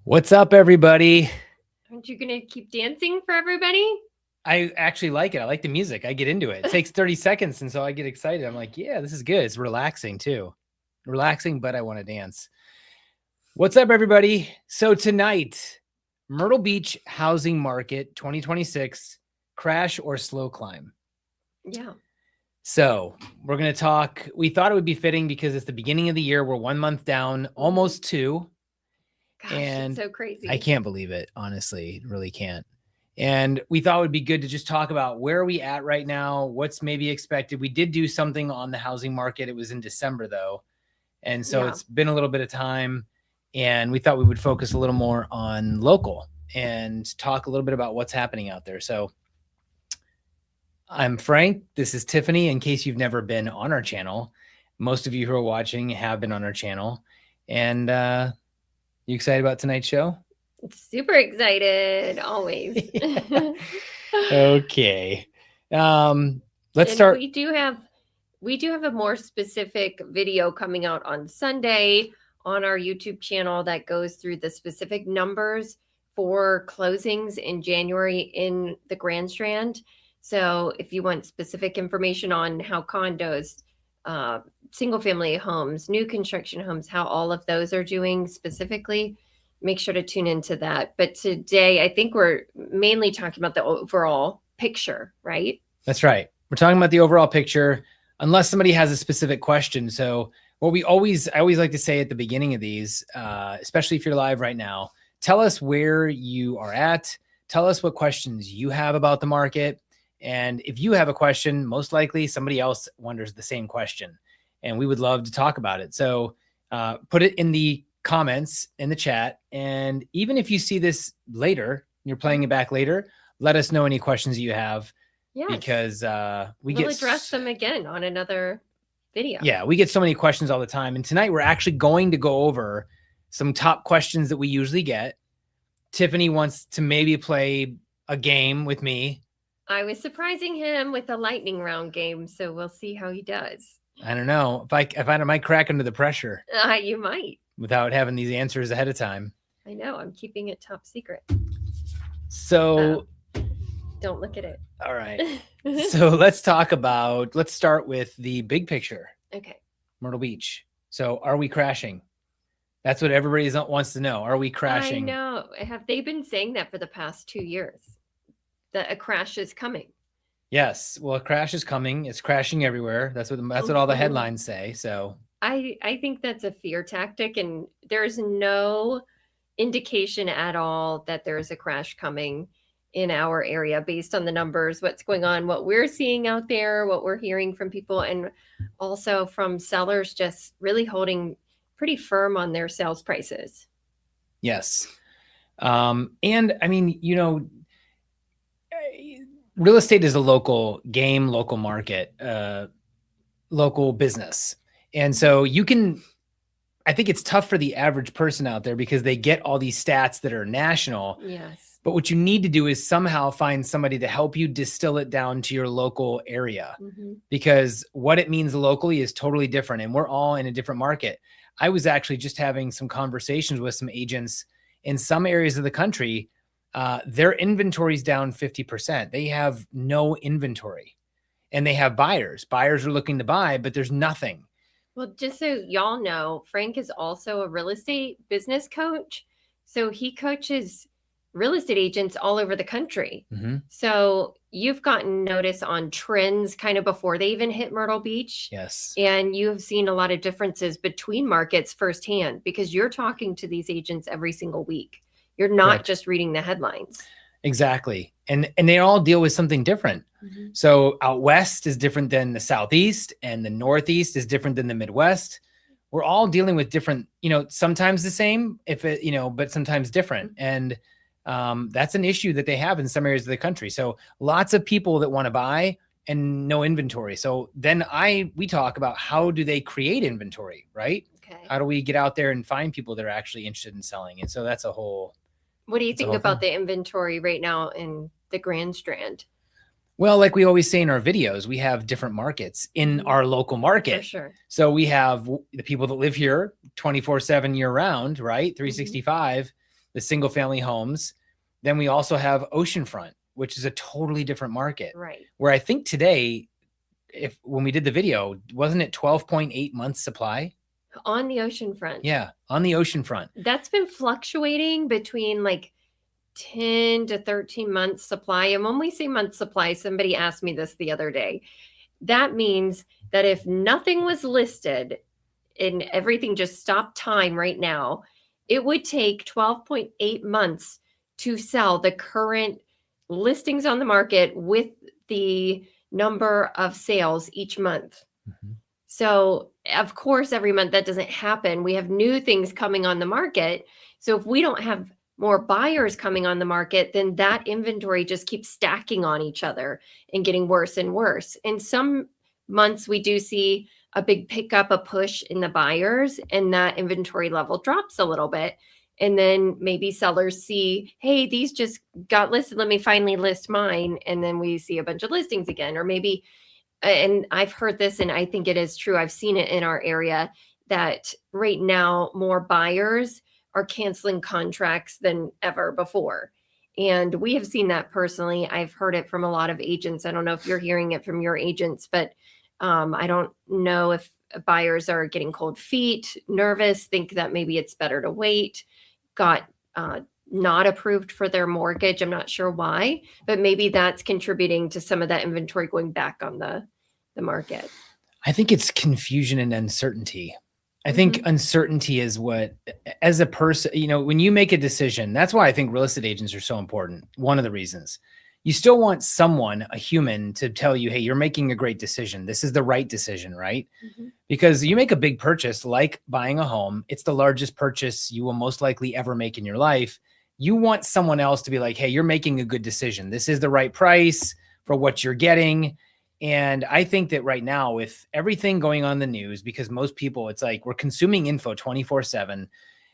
What's up, everybody? Aren't you going to keep dancing for everybody? I actually like it. I like the music. I get into it. It takes 30 seconds, and so I get excited. I'm like, yeah, this is good. It's relaxing, too. Relaxing, but I want to dance. What's up, everybody? So tonight, Myrtle Beach housing market 2026, crash or slow climb? Yeah. So we're going to talk. We thought it would be fitting because it's the beginning of the year. We're 1 month down, almost 2. Gosh, And it's so crazy. I can't believe it, honestly. Really can't. And we thought it would be good to just talk about where are we at right now, what's maybe expected. We did do something on the housing market. It was in December, though. And so It's been a little bit of time. And we thought we would focus a little more on local and talk a little bit about what's happening out there. So I'm Frank. This is Tiffany. In case you've never been on our channel, most of you who are watching have been on our channel. And you excited about tonight's show? Super excited, always. Okay. Let's start. We do have a more specific video coming out on Sunday on our YouTube channel that goes through the specific numbers for closings in January in the Grand Strand. So if you want specific information on how condos, single family homes, new construction homes, how all of those are doing specifically, make sure to tune into that. But today, I think we're mainly talking about the overall picture, right? That's right. We're talking about the overall picture, unless somebody has a specific question. So what I always like to say at the beginning of these, especially if you're live right now, tell us where you are at. Tell us what questions you have about the market. And if you have a question, most likely somebody else wonders the same question. And we would love to talk about it. So put it in the comments in the chat. And even if you see this later, you're playing it back later, let us know any questions you have. Yes. Because we'll address them again on another video. Yeah, we get so many questions all the time. And tonight we're actually going to go over some top questions that we usually get. Tiffany wants to maybe play a game with me. I was surprising him with a lightning round game, so we'll see how he does. I don't know if I might crack under the pressure. You might, without having these answers ahead of time. I know. I'm keeping it top secret. So don't look at it. All right. So let's start with the big picture. Okay. Myrtle Beach. So are we crashing? That's what everybody wants to know. Are we crashing? I know. Have they been saying that for the past 2 years? That a crash is coming. Yes. Well, a crash is coming. It's crashing everywhere. That's what all the headlines say. So I think that's a fear tactic, and there's no indication at all that there's a crash coming in our area based on the numbers, what's going on, what we're seeing out there, what we're hearing from people, and also from sellers just really holding pretty firm on their sales prices. Yes. And I mean, real estate is a local game, local market, local business. And so I think it's tough for the average person out there because they get all these stats that are national. Yes. But what you need to do is somehow find somebody to help you distill it down to your local area, because what it means locally is totally different. And we're all in a different market. I was actually just having some conversations with some agents in some areas of the country. Their inventory is down 50%. They have no inventory, and they have buyers. Buyers are looking to buy, but there's nothing. Well, just so y'all know, Frank is also a real estate business coach. So he coaches real estate agents all over the country. So you've gotten notice on trends kind of before they even hit Myrtle Beach. Yes. And you've seen a lot of differences between markets firsthand because you're talking to these agents every single week. You're not just reading the headlines. Exactly. And they all deal with something different. So out west is different than the southeast, and the northeast is different than the Midwest. We're all dealing with different, sometimes the same, but sometimes different. And that's an issue that they have in some areas of the country. So lots of people that want to buy and no inventory. So then we talk about how do they create inventory, right? Okay. How do we get out there and find people that are actually interested in selling? And so that's a whole. What do you think about the inventory right now in the Grand Strand? Well, like we always say in our videos, we have different markets in our local market. For sure. So we have the people that live here 24/7 year round, right? 365. the single family homes. Then we also have oceanfront, which is a totally different market. Right. Where I think today, when we did the video, wasn't it 12.8 months supply? On the oceanfront. Yeah, on the oceanfront. That's been fluctuating between like 10 to 13 months supply. And when we say month supply, somebody asked me this the other day. That means that if nothing was listed and everything just stopped time right now, it would take 12.8 months to sell the current listings on the market with the number of sales each month. Mm-hmm. So, of course, every month that doesn't happen. We have new things coming on the market. So if we don't have more buyers coming on the market, then that inventory just keeps stacking on each other and getting worse and worse. In some months, we do see a big pickup, a push in the buyers, and that inventory level drops a little bit. And then maybe sellers see, hey, these just got listed. Let me finally list mine. And then we see a bunch of listings again. Or maybe, and I've heard this and I think it is true, I've seen it in our area, that right now more buyers are canceling contracts than ever before. And we have seen that personally. I've heard it from a lot of agents. I don't know if you're hearing it from your agents, but I don't know if buyers are getting cold feet, nervous, think that maybe it's better to wait, got not approved for their mortgage. I'm not sure why, but maybe that's contributing to some of that inventory going back on the market. I think it's confusion and uncertainty. I think uncertainty is what, as a person, when you make a decision, that's why I think real estate agents are so important. One of the reasons. You still want someone, a human, to tell you, hey, you're making a great decision. This is the right decision, right? Because you make a big purchase like buying a home. It's the largest purchase you will most likely ever make in your life. You want someone else to be like, hey, you're making a good decision. This is the right price for what you're getting. And I think that right now, with everything going on in the news, because most people, it's like we're consuming info 24/7.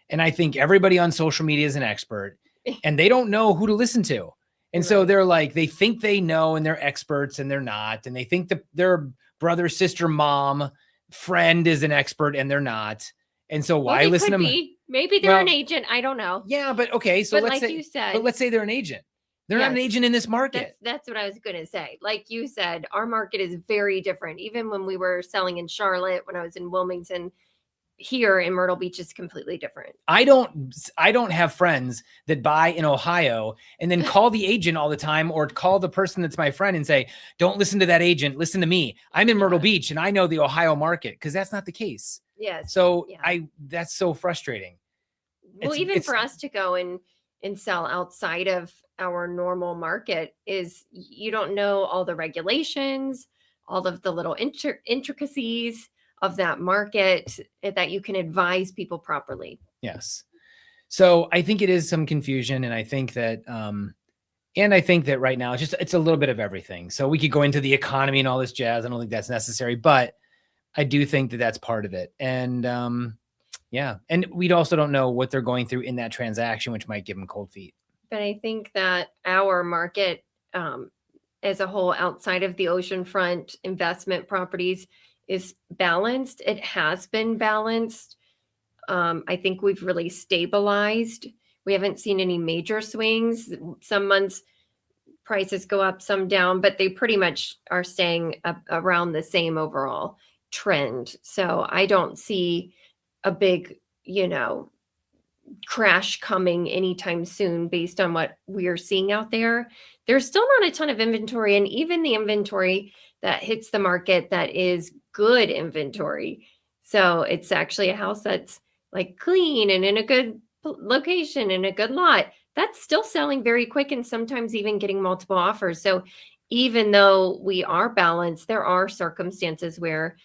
And I think everybody on social media is an expert and they don't know who to listen to. And so they're like, they think they know and they're experts and they're not. And they think that their brother, sister, mom, friend is an expert and they're not. And so why listen to them? Maybe they're an agent. I don't know. Yeah, but okay. So let's say, you said, but let's say they're an agent. They're not an agent in this market. That's what I was going to say. Like you said, our market is very different. Even when we were selling in Charlotte, when I was in Wilmington, here in Myrtle Beach is completely different. I don't have friends that buy in Ohio and then call the agent all the time or call the person that's my friend and say, don't listen to that agent. Listen to me. I'm in Myrtle Beach and I know the Ohio market, because that's not the case. Yes. So that's so frustrating. Well, even for us to go and sell outside of our normal market, is you don't know all the regulations, all of the little intricacies of that market that you can advise people properly. Yes. So I think it is some confusion. And I think that, right now it's a little bit of everything. So we could go into the economy and all this jazz. I don't think that's necessary, but I do think that that's part of it. And, and we also don't know what they're going through in that transaction, which might give them cold feet. But I think that our market, as a whole, outside of the oceanfront investment properties, is balanced. It has been balanced. I think we've really stabilized. We haven't seen any major swings. Some months prices go up, some down, but they pretty much are staying up around the same overall trend. So I don't see a big, crash coming anytime soon based on what we are seeing out there. There's still not a ton of inventory, and even the inventory that hits the market that is good inventory. So it's actually a house that's like clean and in a good location in a good lot, that's still selling very quick and sometimes even getting multiple offers. So even though we are balanced, there are circumstances where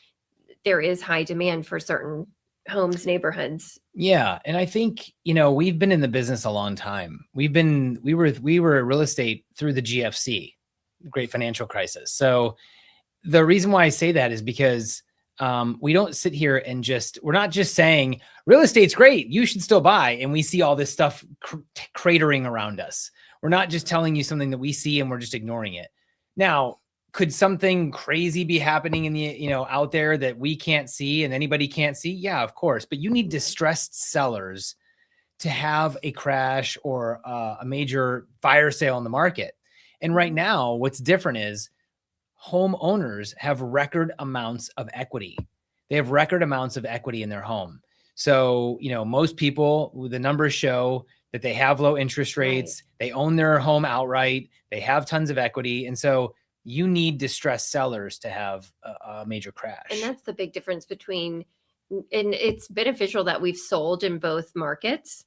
there is high demand for certain homes, neighborhoods. Yeah. And I think, we've been in the business a long time. We were real estate through the GFC, Great Financial Crisis. So the reason why I say that is because we don't sit here and we're not just saying real estate's great, you should still buy. And we see all this stuff cratering around us. We're not just telling you something that we see and we're just ignoring it. Now, could something crazy be happening in the, out there that we can't see and anybody can't see? Yeah, of course. But you need distressed sellers to have a crash or a major fire sale in the market. And right now, what's different is homeowners have record amounts of equity. They have record amounts of equity in their home. So, most people, the numbers show that they have low interest rates. Right. They own their home outright. They have tons of equity. And so you need distressed sellers to have a major crash. And that's the big difference between, and it's beneficial that we've sold in both markets.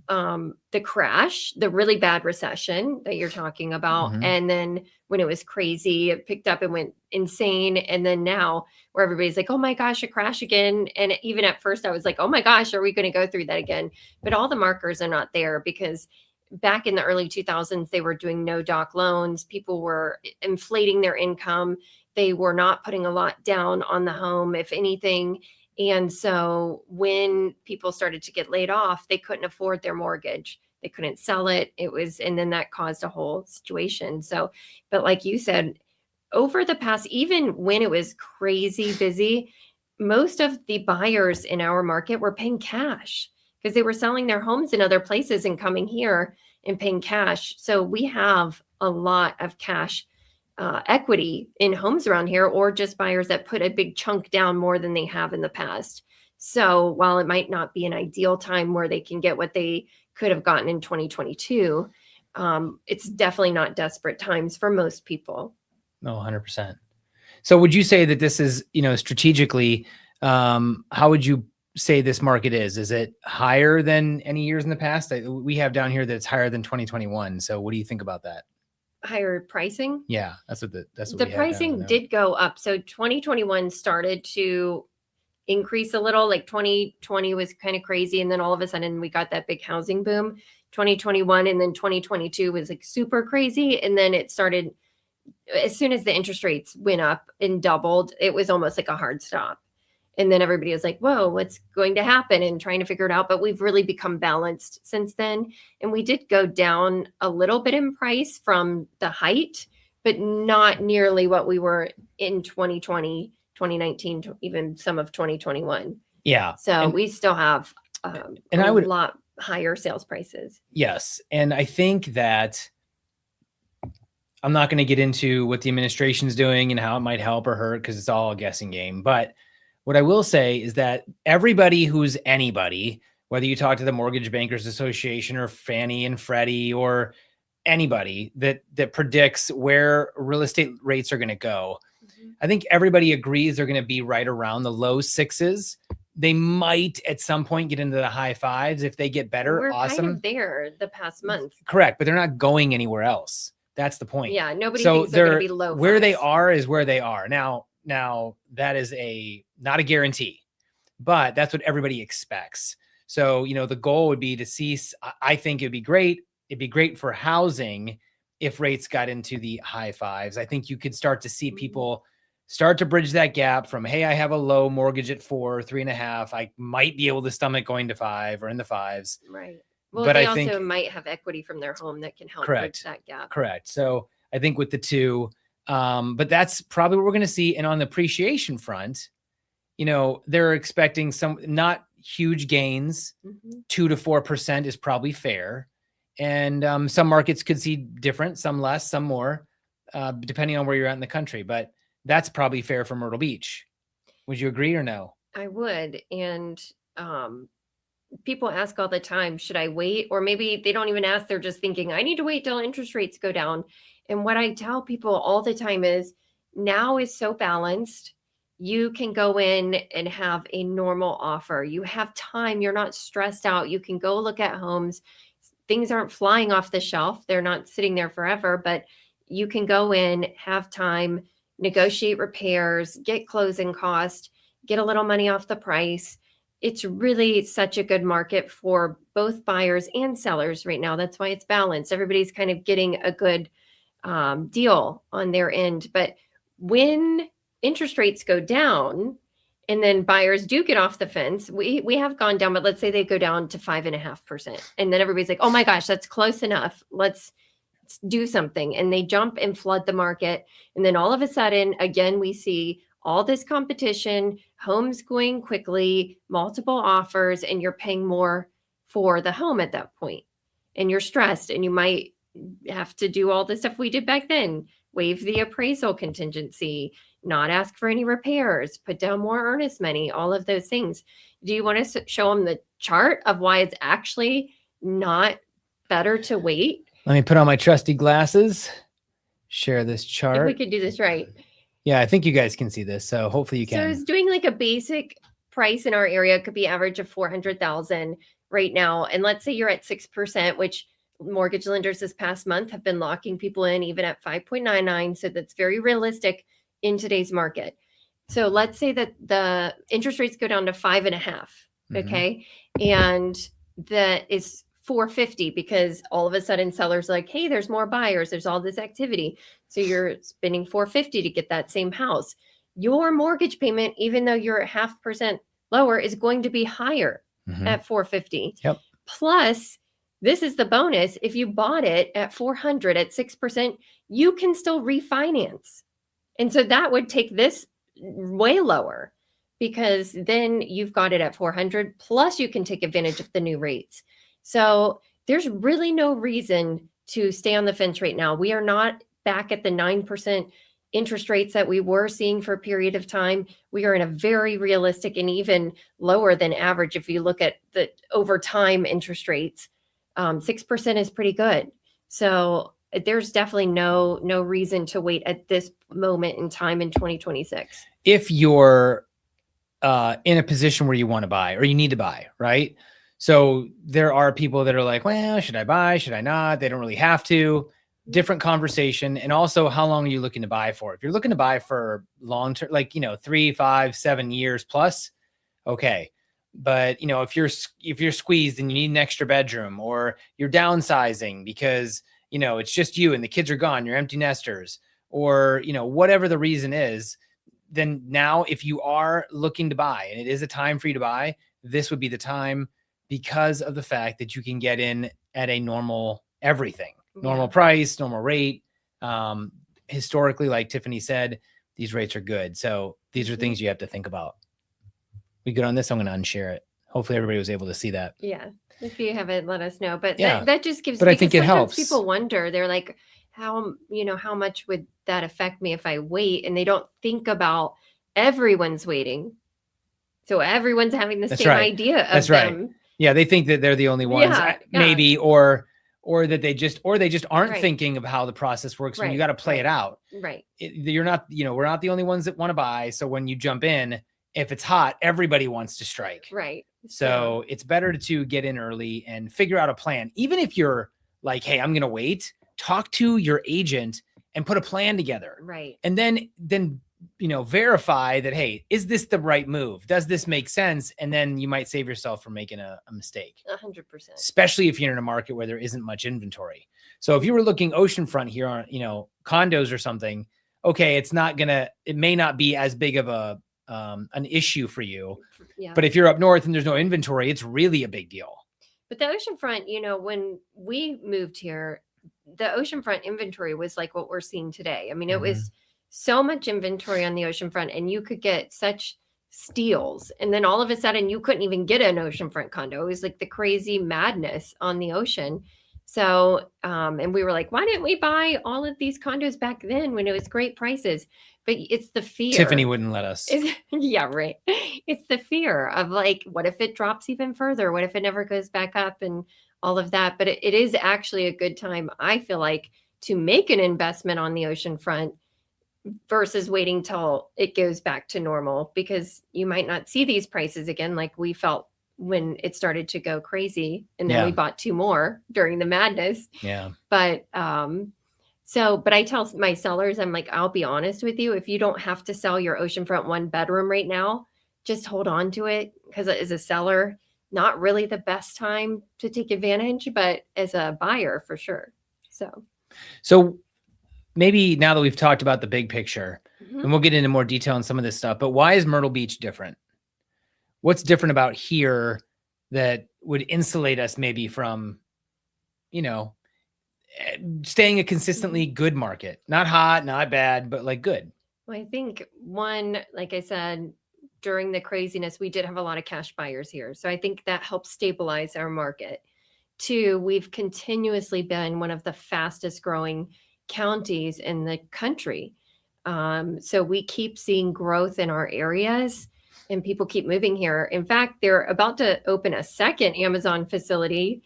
The crash, the really bad recession that you're talking about. And then when it was crazy, it picked up and went insane. And then now where everybody's like, oh my gosh, a crash again. And even at first I was like, oh my gosh, are we going to go through that again? But all the markers are not there because back in the early 2000s, they were doing no doc loans. People were inflating their income. They were not putting a lot down on the home, if anything. And so when people started to get laid off, they couldn't afford their mortgage. They couldn't sell it. And then that caused a whole situation. So, but like you said, over the past, even when it was crazy busy, most of the buyers in our market were paying cash because they were selling their homes in other places and coming here and paying cash. So we have a lot of cash equity in homes around here, or just buyers that put a big chunk down more than they have in the past. So while it might not be an ideal time where they can get what they could have gotten in 2022, it's definitely not desperate times for most people. No, 100%. So would you say that this is, strategically, how would you say this market is? Is it higher than any years in the past? We have down here that it's higher than 2021. So what do you think about that? Higher pricing? Yeah, that's what the pricing did go up. So 2021 started to increase a little. Like 2020 was kind of crazy, and then all of a sudden we got that big housing boom. 2021 and then 2022 was like super crazy, and then it started as soon as the interest rates went up and doubled. It was almost like a hard stop. And then everybody was like, whoa, what's going to happen? And trying to figure it out. But we've really become balanced since then. And we did go down a little bit in price from the height, but not nearly what we were in 2020, 2019, even some of 2021. Yeah. So we still have a lot higher sales prices. Yes. And I think that I'm not going to get into what the administration's doing and how it might help or hurt because it's all a guessing game. But what I will say is that everybody who's anybody, whether you talk to the Mortgage Bankers Association or Fannie and Freddie or anybody that predicts where real estate rates are going to go, I think everybody agrees they're going to be right around the low sixes. They might at some point get into the high fives if they get better. We're awesome. Kind of there the past month. Correct, but they're not going anywhere else. That's the point. Yeah, nobody thinks they're going to be low. Where they are is where they are. Now that is not a guarantee, but that's what everybody expects. So, the goal would be to see, I think it'd be great. It'd be great for housing if rates got into the high fives. I think you could start to see people start to bridge that gap from, hey, I have a low mortgage at 4, 3.5. I might be able to stomach going to 5 or in the 5s. Right. Well, but I think might have equity from their home that can help bridge that gap. Correct. So I think with the two, but that's probably what we're going to see. And on the appreciation front, they're expecting some not huge gains. 2 to 4% is probably fair. And some markets could see different, some less, some more, depending on where you're at in the country. But that's probably fair for Myrtle Beach. Would you agree or no? I would. And people ask all the time, should I wait? Or maybe they don't even ask. They're just thinking, I need to wait till interest rates go down. And what I tell people all the time is now is so balanced. You can go in and have a normal offer. You have time. You're not stressed out. You can go look at homes. Things aren't flying off the shelf. They're not sitting there forever, but you can go in, have time, negotiate repairs, get closing cost, get a little money off the price. It's really such a good market for both buyers and sellers right now. That's why it's balanced. Everybody's kind of getting a good deal on their end. But when interest rates go down and then buyers do get off the fence, we have gone down, but let's say they go down to 5.5%. And then everybody's like, oh my gosh, that's close enough. Let's do something. And they jump and flood the market. And then all of a sudden, again, we see all this competition, homes going quickly, multiple offers, and you're paying more for the home at that point. And you're stressed, and you might have to do all the stuff we did back then, waive the appraisal contingency, not ask for any repairs, put down more earnest money, all of those things. Do you want to show them the chart of why it's actually not better to wait? Let me put on my trusty glasses, share this chart. If we could do this right. Yeah, I think you guys can see this, so hopefully you can. So it's doing like a basic price in our area. It could be average of 400,000 right now. And let's say you're at 6%, which mortgage lenders this past month have been locking people in even at 5.99. So that's very realistic in today's market. So let's say that the interest rates go down to 5.5. Okay. And that is 450 because all of a sudden sellers are like, hey, there's more buyers. There's all this activity. So you're spending 450 to get that same house. Your mortgage payment, even though you're 0.5% lower, is going to be higher at 450. Yep. Plus, this is the bonus. If you bought it at 400 at 6%, you can still refinance. And so that would take this way lower because then you've got it at 400, plus you can take advantage of the new rates. So there's really no reason to stay on the fence right now. We are not back at the 9% interest rates that we were seeing for a period of time. We are in a very realistic and even lower than average. If you look at the over time interest rates, 6% is pretty good. So there's definitely no reason to wait at this moment in time in 2026. If you're in a position where you want to buy or you need to buy, right? So there are people that are like, well, should I buy? Should I not? They don't really have to. Different conversation. And also, how long are you looking to buy for? If you're looking to buy for long term, like, 3, 5, 7 years plus, okay. But, if you're squeezed and you need an extra bedroom, or you're downsizing because, it's just you and the kids are gone, you're empty nesters, or, whatever the reason is, then now if you are looking to buy and it is a time for you to buy, this would be the time because of the fact that you can get in at a normal price, normal rate. Historically, like Tiffany said, these rates are good. So these are things you have to think about. We good on this? I'm going to unshare it. Hopefully everybody was able to see that. Yeah. If you haven't, let us know. But yeah, that just gives, but I think it helps. People wonder, they're like, how much would that affect me if I wait? And they don't think about everyone's waiting. So everyone's having the same idea of them. Right. Yeah. They think that they're the only ones, maybe, or that they just aren't thinking of how the process works when you got to play it out. Right. You're not, we're not the only ones that want to buy. So when you jump in, if it's hot, everybody wants to strike. Right. So it's better to get in early and figure out a plan. Even if you're like, hey, I'm going to wait, talk to your agent and put a plan together. Right. And then, verify that, hey, is this the right move? Does this make sense? And then you might save yourself from making a mistake. 100%. Especially if you're in a market where there isn't much inventory. So if you were looking oceanfront here on, condos or something, okay, it may not be as big of an issue for you. Yeah. But if you're up north and there's no inventory, it's really a big deal. But the oceanfront, when we moved here, the oceanfront inventory was like what we're seeing today. I mean, it was so much inventory on the oceanfront, and you could get such steals. And then all of a sudden you couldn't even get an oceanfront condo. It was like the crazy madness on the ocean. So, and we were like, why didn't we buy all of these condos back then when it was great prices? But it's the fear. Tiffany wouldn't let us. Yeah, right. It's the fear of like, what if it drops even further? What if it never goes back up and all of that? But it is actually a good time, I feel like, to make an investment on the oceanfront versus waiting till it goes back to normal, because you might not see these prices again like we felt when it started to go crazy. And then we bought 2 more during the madness. Yeah. But but I tell my sellers, I'm like, I'll be honest with you, if you don't have to sell your oceanfront 1 bedroom right now, just hold on to it, because as a seller, not really the best time to take advantage, but as a buyer, for sure. So maybe now that we've talked about the big picture, and we'll get into more detail on some of this stuff, but why is Myrtle Beach different? What's different about here that would insulate us maybe from, staying a consistently good market? Not hot, not bad, but like good. Well, I think one, like I said, during the craziness, we did have a lot of cash buyers here. So I think that helps stabilize our market. Two, we've continuously been one of the fastest growing counties in the country. So we keep seeing growth in our areas and people keep moving here. In fact, they're about to open a second Amazon facility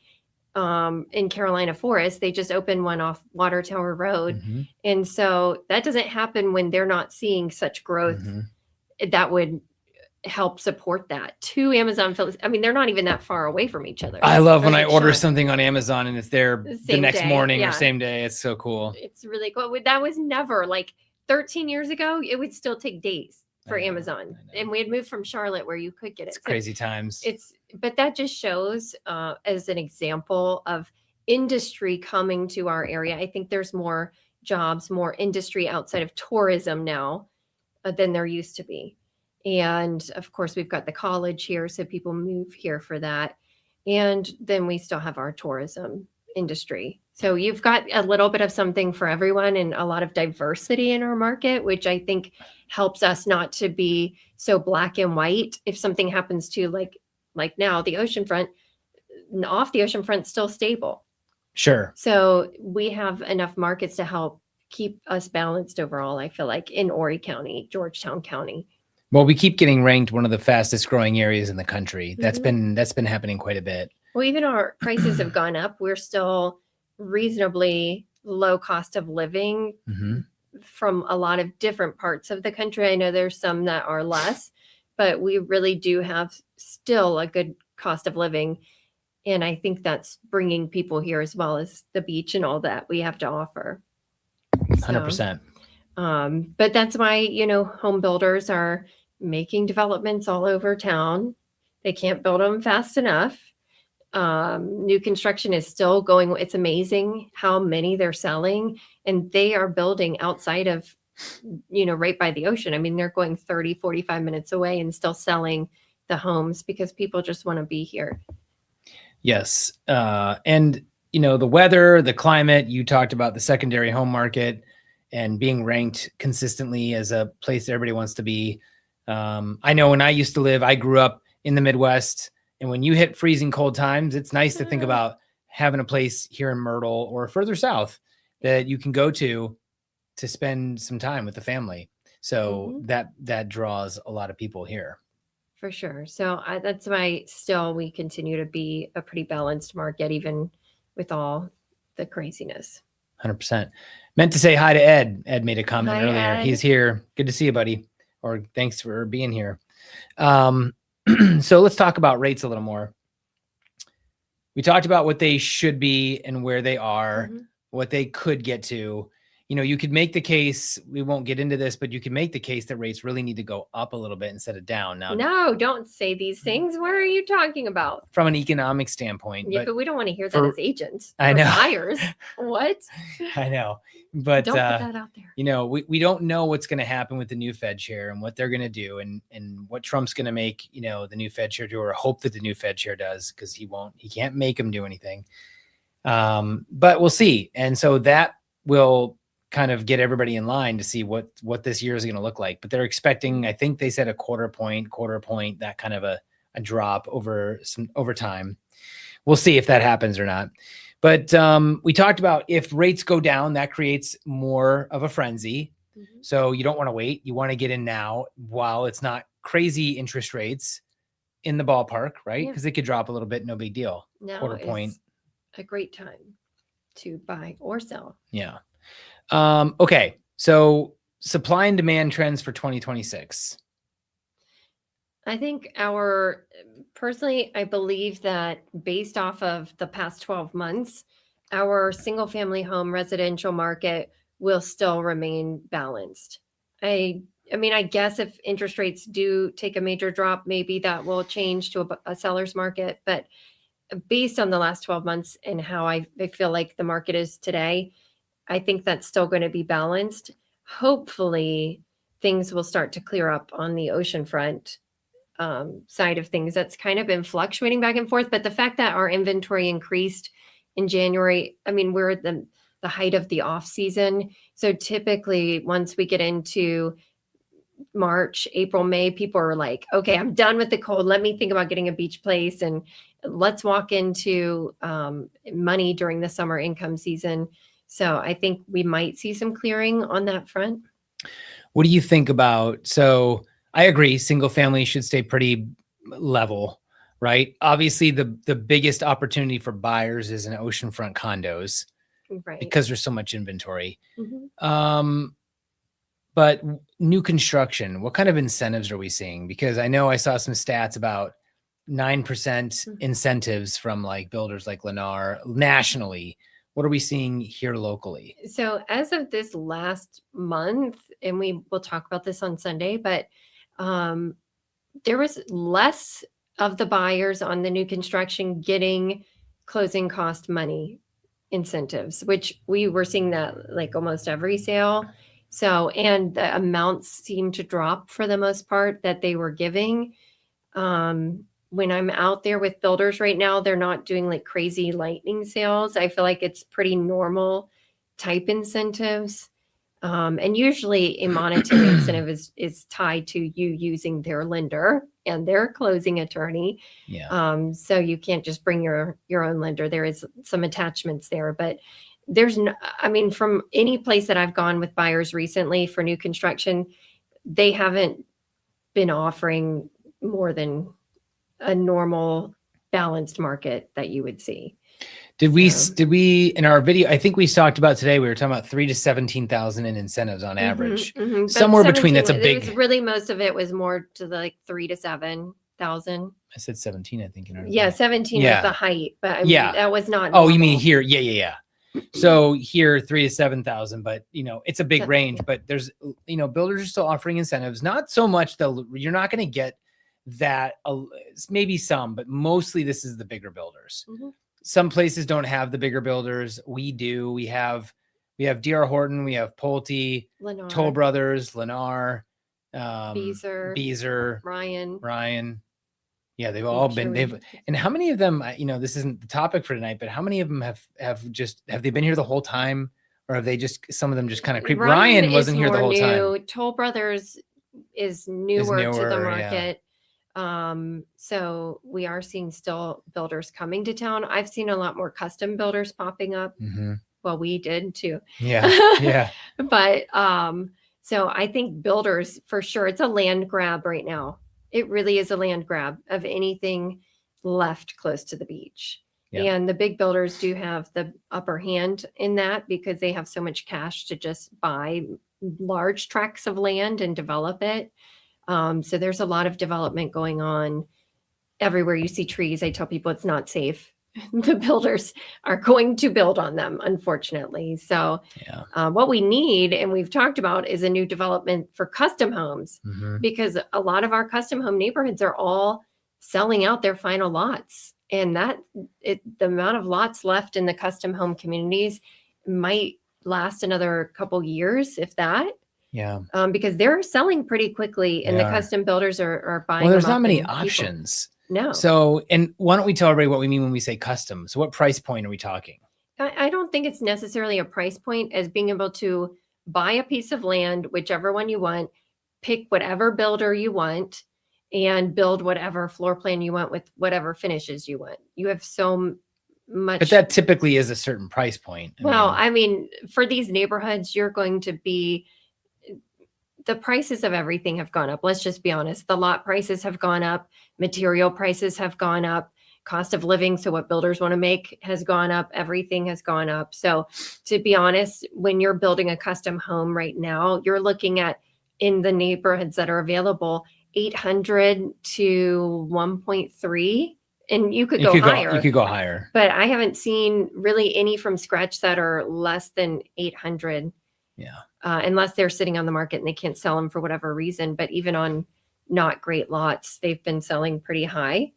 in Carolina Forest. They just opened one off Water Tower Road. Mm-hmm. And so that doesn't happen when they're not seeing such growth. Mm-hmm. That would help support that. Two Amazon facilities. I mean, they're not even that far away from each other. I love when I There's a order chunk. something on Amazon and it's there the Same next day, morning yeah. or same day. It's so cool. It's really cool. That was never like 13 years ago. It would still take days for Amazon. And we had moved from Charlotte where you could get it. It's crazy times. But that just shows as an example of industry coming to our area. I think there's more jobs, more industry outside of tourism now than there used to be. And of course, we've got the college here, so people move here for that. And then we still have our tourism industry. So you've got a little bit of something for everyone and a lot of diversity in our market, which I think helps us not to be so black and white. If something happens to like now, the oceanfront, off the oceanfront, still stable. Sure. So we have enough markets to help keep us balanced overall, I feel like, in Horry County, Georgetown County. Well, we keep getting ranked one of the fastest growing areas in the country. That's been happening quite a bit. Well, even our prices have gone up. We're still reasonably low cost of living from a lot of different parts of the country. I know there's some that are less, but we really do have still a good cost of living. And I think that's bringing people here as well as the beach and all that we have to offer. 100%. But that's why, home builders are making developments all over town. They can't build them fast enough. New construction is still going. It's amazing how many they're selling, and they are building outside of, right by the ocean. I mean, they're going 30, 45 minutes away and still selling the homes because people just want to be here. Yes. And, the weather, the climate, you talked about the secondary home market and being ranked consistently as a place that everybody wants to be. I know when I used to live, I grew up in the Midwest. And when you hit freezing cold times, it's nice to think about having a place here in Myrtle or further south that you can go to spend some time with the family. So that draws a lot of people here. For sure. So that's why still we continue to be a pretty balanced market, even with all the craziness. 100%. Meant to say hi to Ed. Ed made a comment Hi, earlier. Ed. He's here. Good to see you, buddy. Or thanks for being here. So let's talk about rates a little more. We talked about what they should be and where they are, what they could get to. You could make the case, we won't get into this, but you can make the case that rates really need to go up a little bit instead of down. Now, no, don't say these things. What are you talking about? From an economic standpoint. Yeah, but we don't want to hear that as agents. I know. Buyers. What? I know. But don't put that out there. We don't know what's going to happen with the new Fed chair and what they're going to do and what Trump's going to make, the new Fed chair do, or hope that the new Fed chair does, because he can't make him do anything. But we'll see. And so that will kind of get everybody in line to see what this year is going to look like. But they're expecting, I think they said a quarter point, that kind of a drop over time. We'll see if that happens or not. But we talked about if rates go down, that creates more of a frenzy. So you don't want to wait. You want to get in now while it's not crazy interest rates in the ballpark, right? Because it could drop a little bit, no big deal. Now quarter point. A great time to buy or sell. Yeah. Okay. So supply and demand trends for 2026. I think personally, I believe that based off of the past 12 months, our single family home residential market will still remain balanced. I mean, I guess if interest rates do take a major drop, maybe that will change to a seller's market. But based on the last 12 months and how I feel like the market is today, I think that's still going to be balanced. Hopefully, things will start to clear up on the oceanfront side of things. That's kind of been fluctuating back and forth. But the fact that our inventory increased in January, I mean, we're at the height of the off season. So typically, once we get into March, April, May, people are like, okay, I'm done with the cold. Let me think about getting a beach place, and let's walk into money during the summer income season. So I think we might see some clearing on that front. What do you think about, so I agree, single family should stay pretty level, right? Obviously, the biggest opportunity for buyers is in oceanfront condos Right. because there's so much inventory. Mm-hmm. But new construction, what kind of incentives are we seeing? Because I know I saw some stats about 9% incentives from like builders like Lennar nationally. What are we seeing here locally? So as of this last month, and we will talk about this on Sunday, but there was less of the buyers on the new construction getting closing cost money incentives, which we were seeing that like almost every sale. So, and the amounts seem to drop for the most part that they were giving. When I'm out there with builders right now, they're not doing like crazy lightning sales. I feel like it's pretty normal type incentives. And usually a monetary incentive is tied to you using their lender and their closing attorney. Yeah. So you can't just bring your own lender. There is some attachments there, but there's no, I mean, from any place that I've gone with buyers recently for new construction, they haven't been offering more than a normal balanced market that you would see. Did we in our video, I think we talked about today, we were talking about 3 to 17,000 in incentives on average. Somewhere between, that's a big, really most of it was more to the like 3 to 7,000. I said 17, I think. Yeah, 17 was the height, but I mean, that was not normal. Oh, you mean here? Yeah. So here 3 to 7,000, but it's a big range, but there's, builders are still offering incentives, not so much though. You're not going to get that, maybe some, but mostly this is the bigger builders. Some places don't have the bigger builders. We do. We have D.R. Horton, we have Pulte, Lennar, Toll Brothers, Lennar, Beazer, Ryan. Yeah, they've all been. And how many of them? This isn't the topic for tonight, but how many of them have they been here the whole time, or have they just, some of them just kind of creep? Ryan wasn't here the whole time. Toll Brothers is newer to the market. So we are seeing still builders coming to town. I've seen a lot more custom builders popping up. Well, we did too. Yeah. But so I think builders, for sure, it's a land grab right now. It really is a land grab of anything left close to the beach. And the big builders do have the upper hand in that because they have so much cash to just buy large tracts of land and develop it. So there's a lot of development going on everywhere you see trees. I tell people it's not safe. The builders are going to build on them, unfortunately. So what we need, and we've talked about, is a new development for custom homes, because a lot of our custom home neighborhoods are all selling out their final lots. And the amount of lots left in the custom home communities might last another couple years, if that. Because they're selling pretty quickly, and the custom builders are buying. Well, there's not many options. No. So, and why don't we tell everybody what we mean when we say custom? So what price point are we talking? I don't think it's necessarily a price point as being able to buy a piece of land, whichever one you want, pick whatever builder you want, and build whatever floor plan you want with whatever finishes you want. You have so much. But that typically is a certain price point. I mean, for these neighborhoods, you're going to be, the prices of everything have gone up. Let's just be honest. The lot prices have gone up. Material prices have gone up. Cost of living, so what builders want to make, has gone up. Everything has gone up. So to be honest, when you're building a custom home right now, you're looking at, in the neighborhoods that are available, 800 to 1.3. And you could go higher. You could go higher. But I haven't seen really any from scratch that are less than 800. Unless they're sitting on the market and they can't sell them for whatever reason. But even on not great lots, they've been selling pretty high.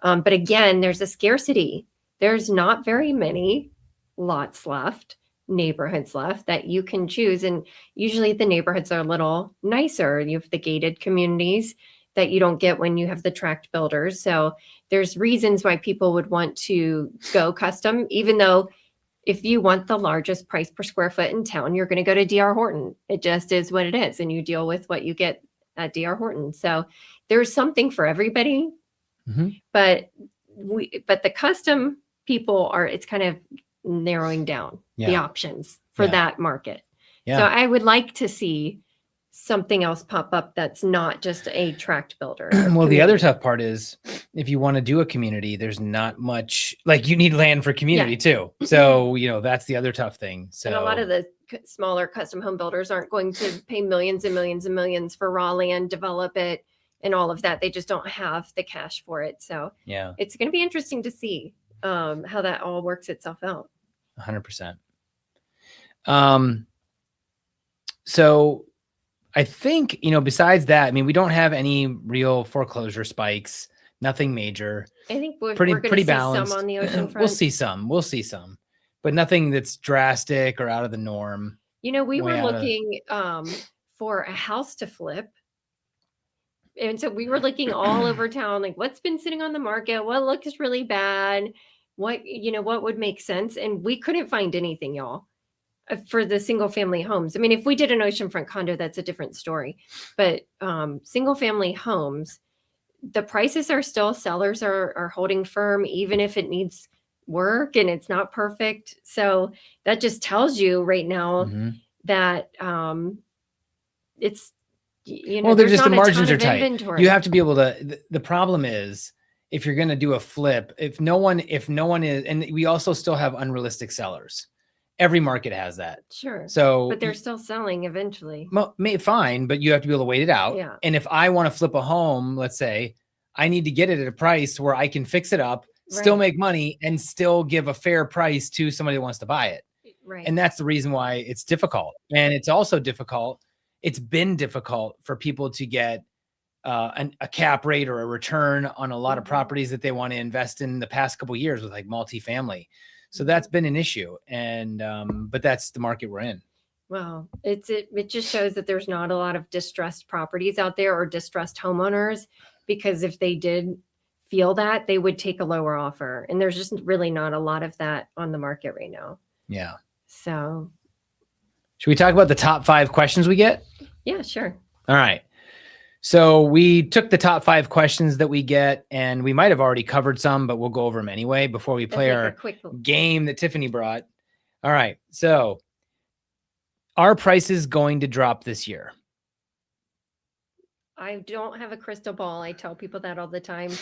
But again, there's a scarcity. There's not very many lots left, neighborhoods left that you can choose. And usually the neighborhoods are a little nicer. You have the gated communities that you don't get when you have the tract builders. So there's reasons why people would want to go custom, even though if you want the largest price per square foot in town, you're going to go to D.R. Horton. It just is what it is. And you deal with what you get at DR Horton. So there's something for everybody, Mhm. but the custom people it's kind of narrowing down the Yeah. options for Yeah. that market. Yeah. So I would like to see something else pop up that's not just a tract builder. Well, the other tough part is if you want to do a community, there's not much, like you need land for community too. So, that's the other tough thing. So, and a lot of the smaller custom home builders aren't going to pay millions and millions and millions for raw land, develop it, and all of that. They just don't have the cash for it. So yeah, it's going to be interesting to see how that all works itself out. 100%. So I think, besides that, I mean, we don't have any real foreclosure spikes, nothing major. I think we're pretty going to see balanced. some on the ocean front. We'll see some, but nothing that's drastic or out of the norm. We were looking for a house to flip. And so we were looking all over town, like what's been sitting on the market, what looks really bad, what would make sense. And we couldn't find anything, y'all, for the single family homes. I mean, if we did an oceanfront condo, that's a different story. But single family homes, the prices are still, sellers are holding firm, even if it needs work and it's not perfect. So that just tells you right now that it's, well, they're just, the margins are tight. Inventory. You have to be able to, the problem is if you're going to do a flip, if no one is, and we also still have unrealistic sellers. Every market has that. Sure. So, but they're still selling eventually. Fine, but you have to be able to wait it out. Yeah. And if I want to flip a home, let's say, I need to get it at a price where I can fix it up, still make money, and still give a fair price to somebody that wants to buy it. Right. And that's the reason why it's difficult. And it's also difficult. It's been difficult for people to get a cap rate or a return on a lot of properties that they want to invest in the past couple of years with like multifamily. So that's been an issue. And, but that's the market we're in. Well, it just shows that there's not a lot of distressed properties out there or distressed homeowners, because if they did feel that, they would take a lower offer. And there's just really not a lot of that on the market right now. Yeah. So should we talk about the top 5 questions we get? Yeah, sure. All right. So we took the top 5 questions that we get, and we might have already covered some, but we'll go over them anyway before we play our game that Tiffany brought. All right. So are prices going to drop this year? I don't have a crystal ball. I tell people that all the time.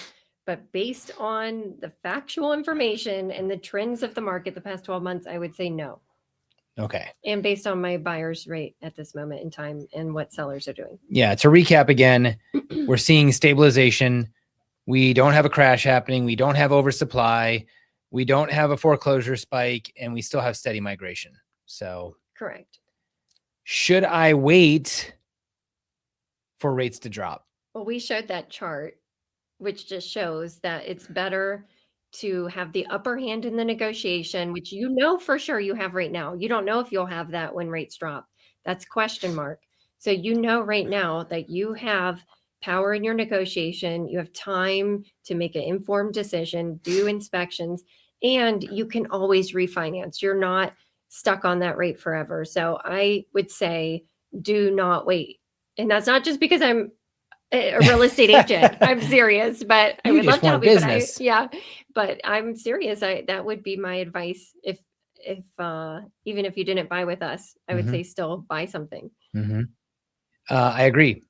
But based on the factual information and the trends of the market the past 12 months, I would say no. Okay. And based on my buyer's rate at this moment in time and what sellers are doing. Yeah. To recap again, we're seeing stabilization. We don't have a crash happening. We don't have oversupply. We don't have a foreclosure spike, and we still have steady migration. So correct. Should I wait for rates to drop? Well, we showed that chart, which just shows that it's better to have the upper hand in the negotiation, which for sure you have right now. You don't know if you'll have that when rates drop. That's question mark. So right now that you have power in your negotiation, you have time to make an informed decision, do inspections, and you can always refinance. You're not stuck on that rate forever. So I would say do not wait. And that's not just because I'm a real estate agent. I'm serious, but I would love to help you. But I'm serious. That would be my advice. If even if you didn't buy with us, I would say still buy something. I agree.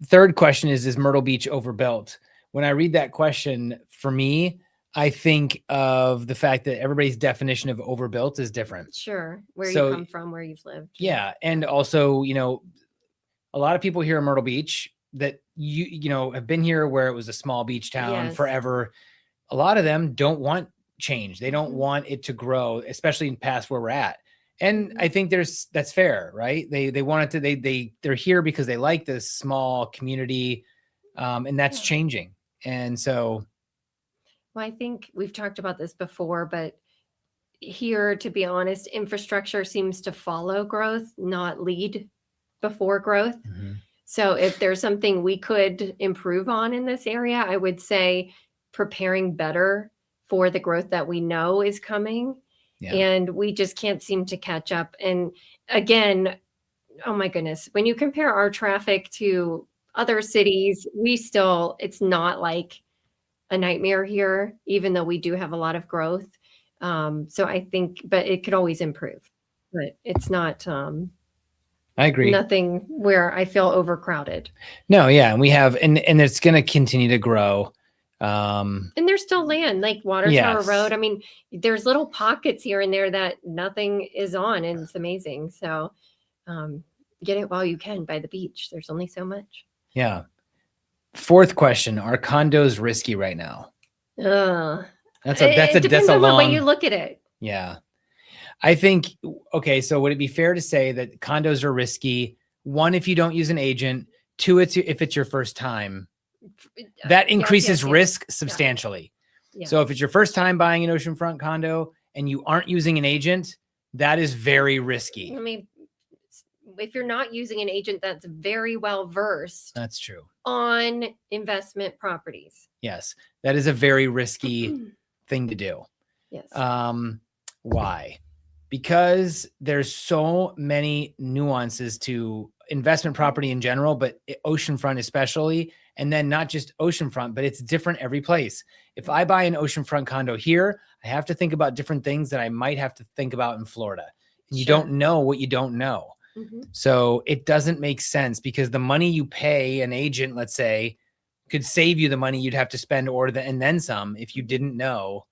Third question is Myrtle Beach overbuilt? When I read that question, for me, I think of the fact that everybody's definition of overbuilt is different. Sure. Where you come from, where you've lived. Yeah. And also, a lot of people here in Myrtle Beach that have been here where it was a small beach town forever. A lot of them don't want change. They don't want it to grow, especially past where we're at. And I think that's fair, right? They want it to, they're here because they like this small community, and that's changing. And so. Well, I think we've talked about this before, but here, to be honest, infrastructure seems to follow growth, not lead before growth. So if there's something we could improve on in this area, I would say preparing better for the growth that we know is coming. Yeah. And we just can't seem to catch up. And again, oh my goodness, when you compare our traffic to other cities, it's not like a nightmare here, even though we do have a lot of growth. So I think, but it could always improve. But it's not I agree. nothing where I feel overcrowded. No, yeah, and we have, and it's going to continue to grow. And there's still land, like Water Tower Yes. Road. I mean, there's little pockets here and there that nothing is on, and it's amazing. So get it while you can by the beach. There's only so much. Yeah. Fourth question: are condos risky right now? It That's depends a on long what way you look at it. Yeah. I think, okay, so would it be fair to say that condos are risky? One, if you don't use an agent. Two, if it's your first time. That increases risk substantially. Yeah. So if it's your first time buying an oceanfront condo and you aren't using an agent, that is very risky. I mean, if you're not using an agent that's very well versed, that's true, on investment properties. Yes, that is a very risky thing to do. Yes. Why? Because there's so many nuances to investment property in general, but oceanfront especially. And then not just oceanfront, but it's different every place. If I buy an oceanfront condo here, I have to think about different things that I might have to think about in Florida. And you don't know what you don't know. So it doesn't make sense, because the money you pay an agent, let's say, could save you the money you'd have to spend and then some if you didn't know.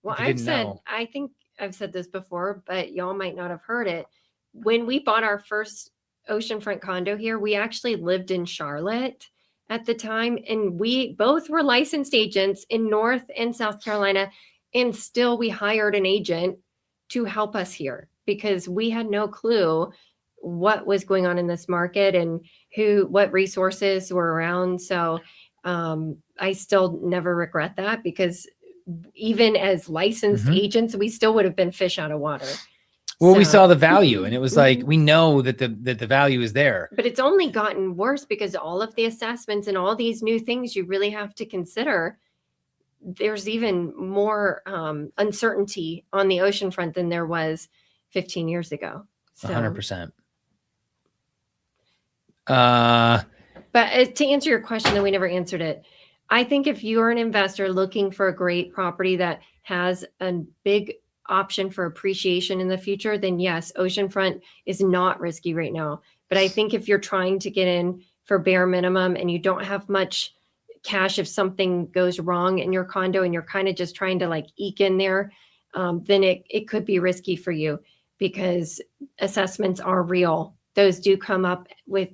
Well, I think I've said this before, but y'all might not have heard it. When we bought our first oceanfront condo here, we actually lived in Charlotte at the time, and we both were licensed agents in North and South Carolina, and still we hired an agent to help us here because we had no clue what was going on in this market and what resources were around. So I still never regret that, because even as licensed agents, we still would have been fish out of water. Well, we saw the value, and it was like, we know that the value is there. But it's only gotten worse because all of the assessments and all these new things you really have to consider. There's even more uncertainty on the oceanfront than there was 15 years ago. So. 100%. But to answer your question, that we never answered it. I think if you're an investor looking for a great property that has a big option for appreciation in the future, then yes, oceanfront is not risky right now. But I think if you're trying to get in for bare minimum and you don't have much cash, if something goes wrong in your condo and you're kind of just trying to like eke in there, then it could be risky for you, because assessments are real. Those do come up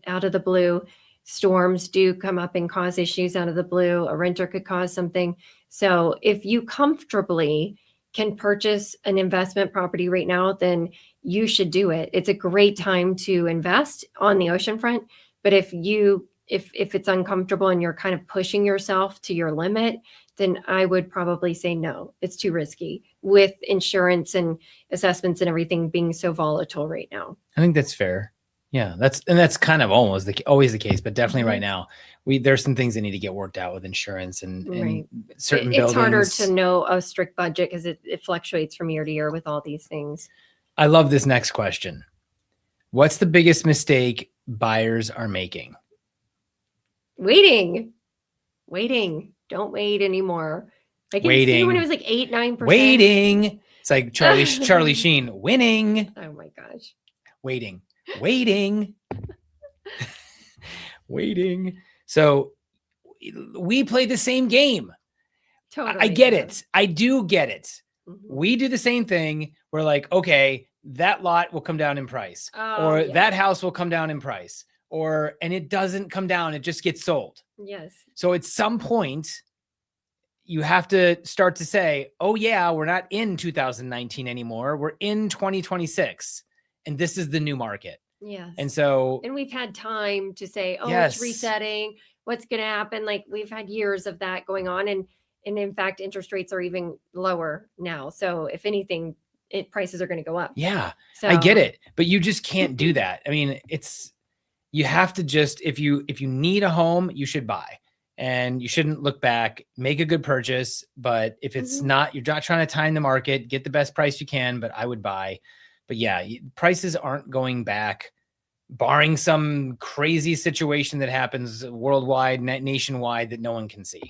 out of the blue. Storms do come up and cause issues out of the blue. A renter could cause something. So if you comfortably can purchase an investment property right now, then you should do it. It's a great time to invest on the oceanfront. But if it's uncomfortable and you're kind of pushing yourself to your limit, then I would probably say no, it's too risky, with insurance and assessments and everything being so volatile right now. I think that's fair. Yeah, that's kind of always always the case, but definitely right now, there's some things that need to get worked out with insurance and certain buildings. It's harder to know a strict budget because it fluctuates from year to year with all these things. I love this next question. What's the biggest mistake buyers are making? Waiting. Don't wait anymore. I can see when it was like 8-9%. Waiting. It's like Charlie Sheen winning. Oh my gosh. Waiting. So we play the same game. Totally. I get it. I do get it. We do the same thing. We're like, okay, that lot will come down in price, or that house will come down in price, and it doesn't come down. It just gets sold. Yes. So at some point you have to start to say, oh yeah, we're not in 2019 anymore. We're in 2026. And this is the new market. Yes. And we've had time to say, it's resetting. What's going to happen? Like, we've had years of that going on. And in fact, interest rates are even lower now. So if anything, prices are going to go up. Yeah, so I get it. But you just can't do that. I mean, you have to just, if you need a home, you should buy. And you shouldn't look back, make a good purchase. But if it's not, you're not trying to time the market, get the best price you can, but I would buy. But yeah, prices aren't going back barring some crazy situation that happens worldwide, nationwide that no one can see.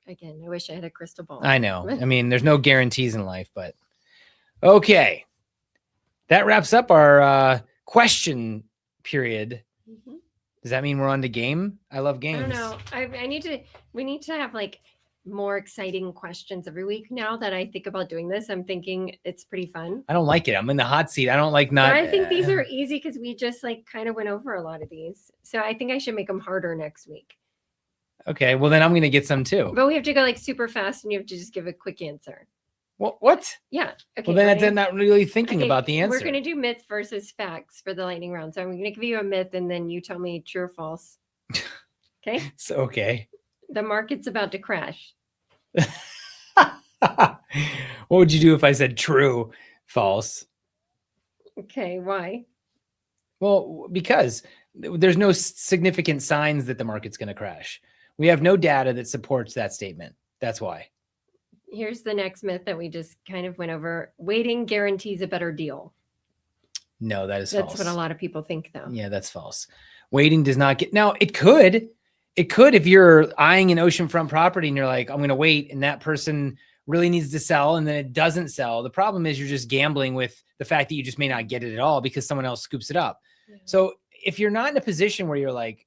Again, I wish I had a crystal ball. I know. I mean, there's no guarantees in life, but okay. That wraps up our question period. Mm-hmm. Does that mean we're on to game? I love games. I don't know. We need to have like more exciting questions every week. Now that I think about doing this, I'm thinking it's pretty fun. I don't like it. I'm in the hot seat. I don't like not. But I think these are easy because we just like kind of went over a lot of these. So I think I should make them harder next week. Okay. Well, then I'm going to get some too. But we have to go like super fast and you have to just give a quick answer. What? Yeah. Okay. Well, then I'm not really thinking about the answer. We're going to do myth versus facts for the lightning round. So I'm going to give you a myth and then you tell me true or false. Okay. So, okay. The market's about to crash. What would you do if I said true, false? Okay. Why? Well, because there's no significant signs that the market's going to crash. We have no data that supports that statement. That's why. Here's the next myth that we just kind of went over. Waiting guarantees a better deal. No, that's false. That's what a lot of people think, though. Yeah, that's false. Waiting does not get... Now, it could if you're eyeing an oceanfront property and you're like, I'm going to wait, and that person really needs to sell, and then it doesn't sell. The problem is you're just gambling with the fact that you just may not get it at all because someone else scoops it up. Yeah. So if you're not in a position where you're like,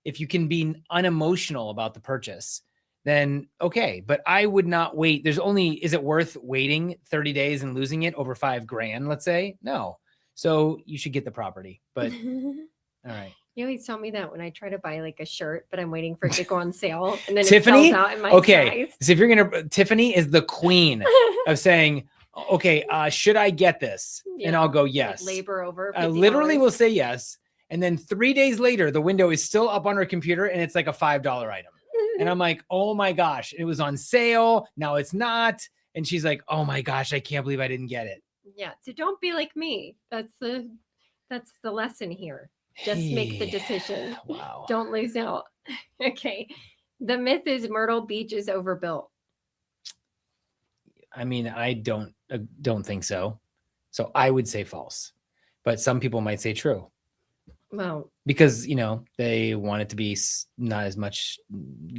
if you can be unemotional about the purchase, then okay. But I would not wait. Is it worth waiting 30 days and losing it over $5,000, let's say? No. So you should get the property, but all right. You always tell me that when I try to buy like a shirt, but I'm waiting for it to go on sale and then Tiffany, it sells out in my size. So if you're Tiffany is the queen of saying, okay, should I get this? Yeah. And I'll go, yes. Like labor over. I literally will say yes. And then 3 days later, the window is still up on her computer and it's like a $5 item. And I'm like, oh my gosh, it was on sale. Now it's not. And she's like, oh my gosh, I can't believe I didn't get it. Yeah. So don't be like me. That's the lesson here. Just make the decision. Wow. Don't lose out. Okay. The myth is Myrtle Beach is overbuilt. I mean, I don't think so. So I would say false, but some people might say true. Well, because, they want it to be not as much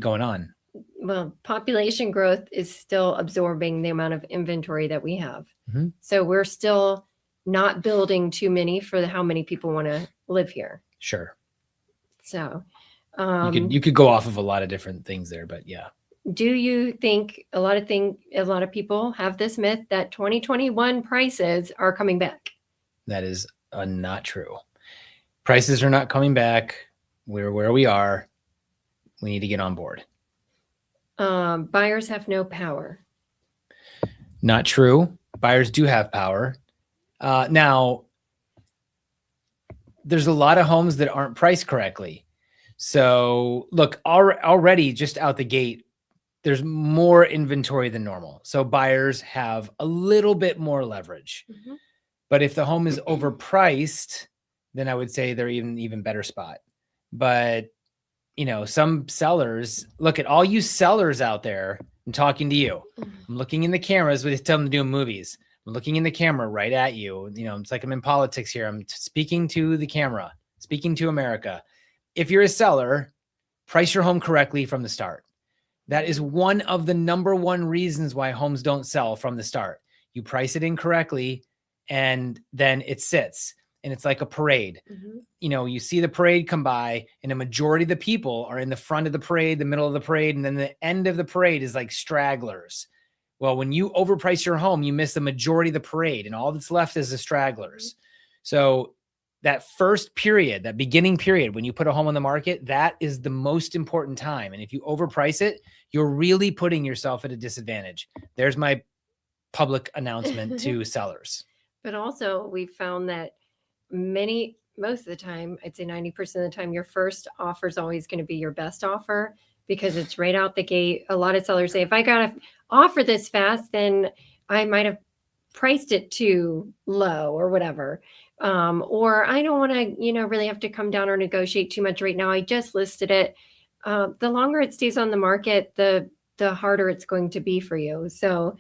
going on. Well, population growth is still absorbing the amount of inventory that we have. Mm-hmm. So we're still not building too many for how many people want to live here. Sure. So you could go off of a lot of different things there, but yeah. Do you think a lot of people have this myth that 2021 prices are coming back? That is not true. Prices are not coming back. We're where we are. We need to get on board. Buyers have no power. Not true. Buyers do have power. Now, there's a lot of homes that aren't priced correctly. So look, already just out the gate, there's more inventory than normal. So buyers have a little bit more leverage. Mm-hmm. But if the home is overpriced, then I would say they're even better spot. But, some sellers, look at all you sellers out there. I'm talking to you. I'm looking in the cameras with them doing movies. I'm looking in the camera right at you. It's like I'm in politics here. I'm speaking to the camera, speaking to America. If you're a seller, price your home correctly from the start. That is one of the number one reasons why homes don't sell from the start. You price it incorrectly and then it sits. And it's like a parade. Mm-hmm. You see the parade come by and a majority of the people are in the front of the parade, the middle of the parade, and then the end of the parade is like stragglers. Well, when you overprice your home, you miss the majority of the parade and all that's left is the stragglers. Mm-hmm. So that first period, that beginning period, when you put a home on the market, that is the most important time. And if you overprice it, you're really putting yourself at a disadvantage. There's my public announcement to sellers. But also we found that most of the time, I'd say 90% of the time, your first offer is always going to be your best offer because it's right out the gate. A lot of sellers say, if I got to offer this fast, then I might have priced it too low or whatever. Or I don't want to, really have to come down or negotiate too much right now. I just listed it. The longer it stays on the market, the harder it's going to be for you. So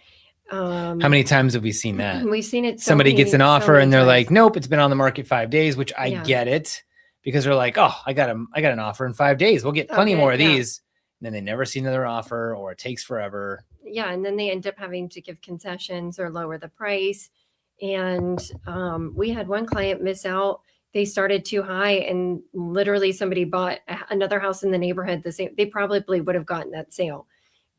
How many times have we seen that? We've seen it. Somebody gets an offer and they're times. like, nope, it's been on the market 5 days, which I Yeah. get it, because they're like, oh, I got an offer in 5 days. We'll get plenty more of these. And then they never see another offer, or it takes forever. Yeah. And then they end up having to give concessions or lower the price. And we had one client miss out. They started too high, and literally somebody bought another house in the neighborhood the same. They probably would have gotten that sale,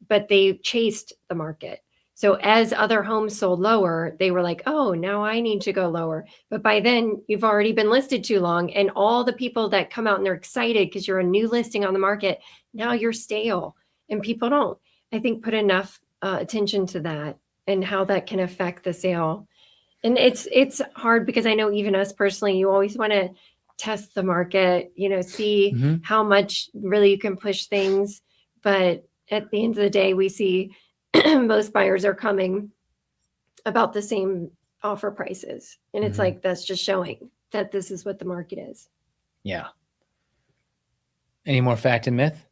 but they chased the market. So as other homes sold lower, they were like, oh, now I need to go lower. But by then you've already been listed too long. And all the people that come out and they're excited because you're a new listing on the market, now you're stale. And people don't, I think, put enough attention to that and how that can affect the sale. And it's hard because I know even us personally, you always want to test the market, see how much really you can push things. But at the end of the day, we see most buyers are coming about the same offer prices. And it's like, that's just showing that this is what the market is. Yeah. Any more fact and myth?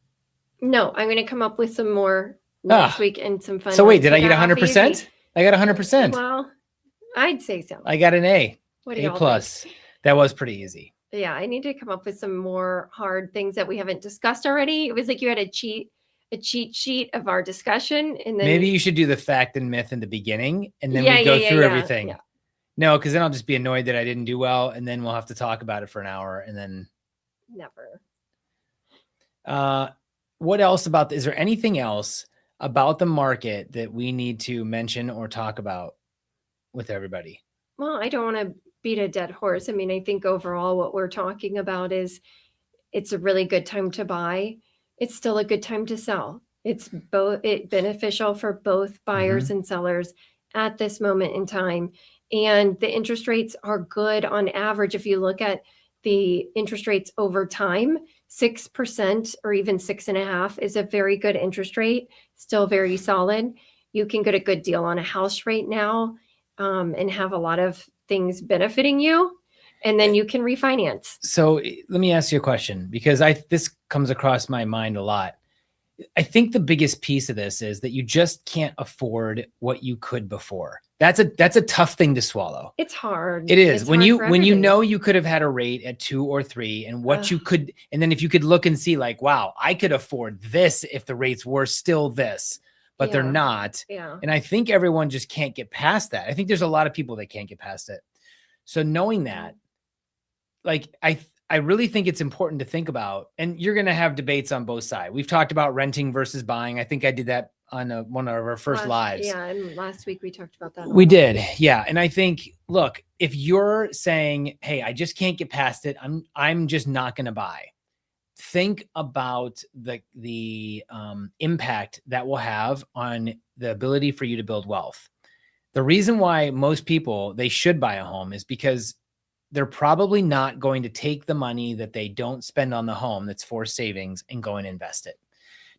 No, I'm going to come up with some more next week and some fun. So wait, did I get 100%? I got 100%. Well, I'd say so. I got an A. What do you plus. That was pretty easy. Yeah, I need to come up with some more hard things that we haven't discussed already. It was like you had a cheat sheet of our discussion, and then maybe you should do the fact and myth in the beginning, and then we go through everything. Yeah. No, because then I'll just be annoyed that I didn't do well, and then we'll have to talk about it for an hour, and then never. What else about? Is there anything else about the market that we need to mention or talk about with everybody? Well, I don't want to beat a dead horse. I mean, I think overall what we're talking about is it's a really good time to buy. It's still a good time to sell. It's beneficial for both buyers and sellers at this moment in time. And the interest rates are good on average. If you look at the interest rates over time, 6% or even 6.5% is a very good interest rate, still very solid. You can get a good deal on a house right now and have a lot of things benefiting you. And then you can refinance. So let me ask you a question, because this comes across my mind a lot. I think the biggest piece of this is that you just can't afford what you could before. That's a tough thing to swallow. It's hard. It is. When you know you could have had a rate at 2 or 3 and what you could, and then if you could look and see like, wow, I could afford this if the rates were still this, but they're not. Yeah. And I think everyone just can't get past that. I think there's a lot of people that can't get past it. So knowing that, like, I really think it's important to think about, and you're going to have debates on both sides. We've talked about renting versus buying. I think I did that on one of our first lives. Yeah. And last week we talked about that. We did. Yeah. And I think, look, if you're saying, hey, I just can't get past it, I'm just not going to buy. Think about the impact that will have on the ability for you to build wealth. The reason why most people, they should buy a home is because they're probably not going to take the money that they don't spend on the home that's for savings and go and invest it.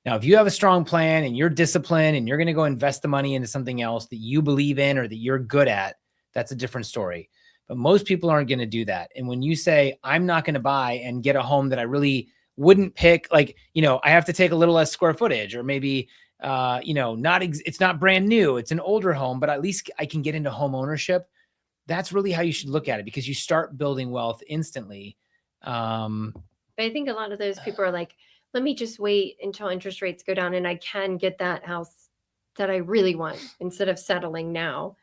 Now, if you have a strong plan and you're disciplined and you're going to go invest the money into something else that you believe in or that you're good at, that's a different story. But most people aren't going to do that. And when you say, I'm not going to buy and get a home that I really wouldn't pick, like, I have to take a little less square footage, or maybe, it's not brand new, it's an older home, but at least I can get into home ownership. That's really how you should look at it, because you start building wealth instantly. But I think a lot of those people are like, let me just wait until interest rates go down and I can get that house that I really want instead of settling now.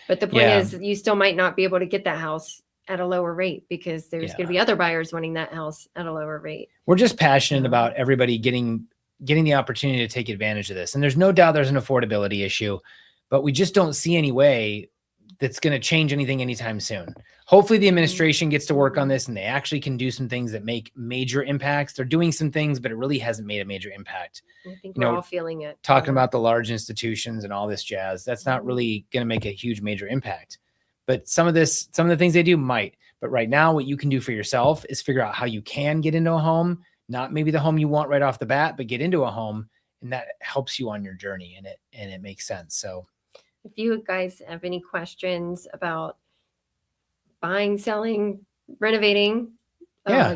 But the point is, you still might not be able to get that house at a lower rate because there's going to be other buyers wanting that house at a lower rate. We're just passionate about everybody getting the opportunity to take advantage of this. And there's no doubt there's an affordability issue, but we just don't see any way that's going to change anything anytime soon. Hopefully the administration gets to work on this and they actually can do some things that make major impacts. They're doing some things, but it really hasn't made a major impact. I think we're all feeling it. Talking about the large institutions and all this jazz, that's not really going to make a huge major impact. But some of the things they do might. But right now, what you can do for yourself is figure out how you can get into a home, not maybe the home you want right off the bat, but get into a home, and that helps you on your journey, and it makes sense. So if you guys have any questions about buying, selling, renovating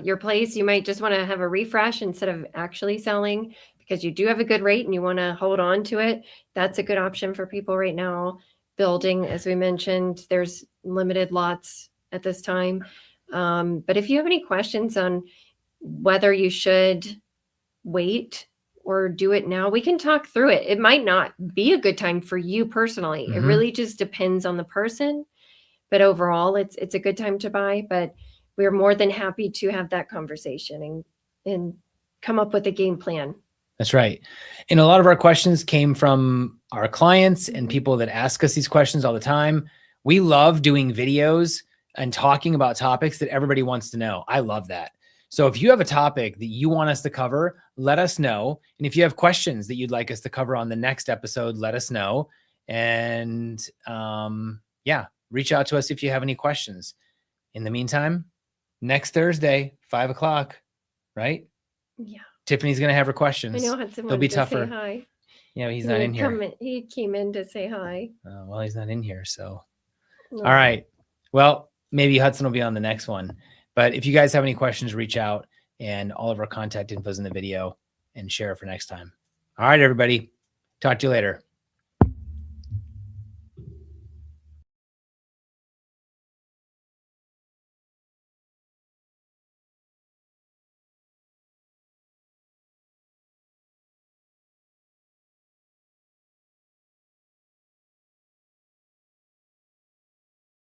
your place, you might just want to have a refresh instead of actually selling, because you do have a good rate and you want to hold on to it, that's a good option for people right now. Building, as we mentioned, there's limited lots at this time. But if you have any questions on whether you should wait or do it now, we can talk through it. It might not be a good time for you personally. It really just depends on the person. But overall, it's a good time to buy. But we're more than happy to have that conversation and come up with a game plan. That's right. And a lot of our questions came from our clients and people that ask us these questions all the time. We love doing videos and talking about topics that everybody wants to know. I love that. So if you have a topic that you want us to cover, let us know. And if you have questions that you'd like us to cover on the next episode, let us know. And yeah, reach out to us if you have any questions. In the meantime, next Thursday, 5 o'clock, right? Yeah. Tiffany's going to have her questions. I know Hudson He'll be wanted to say tougher. hi. Yeah, he's not in here. He came in to say hi. Well, he's not in here. So, No. All right. Well, maybe Hudson will be on the next one. But if you guys have any questions, reach out, and all of our contact info is in the video, and share it for next time. All right, everybody. Talk to you later.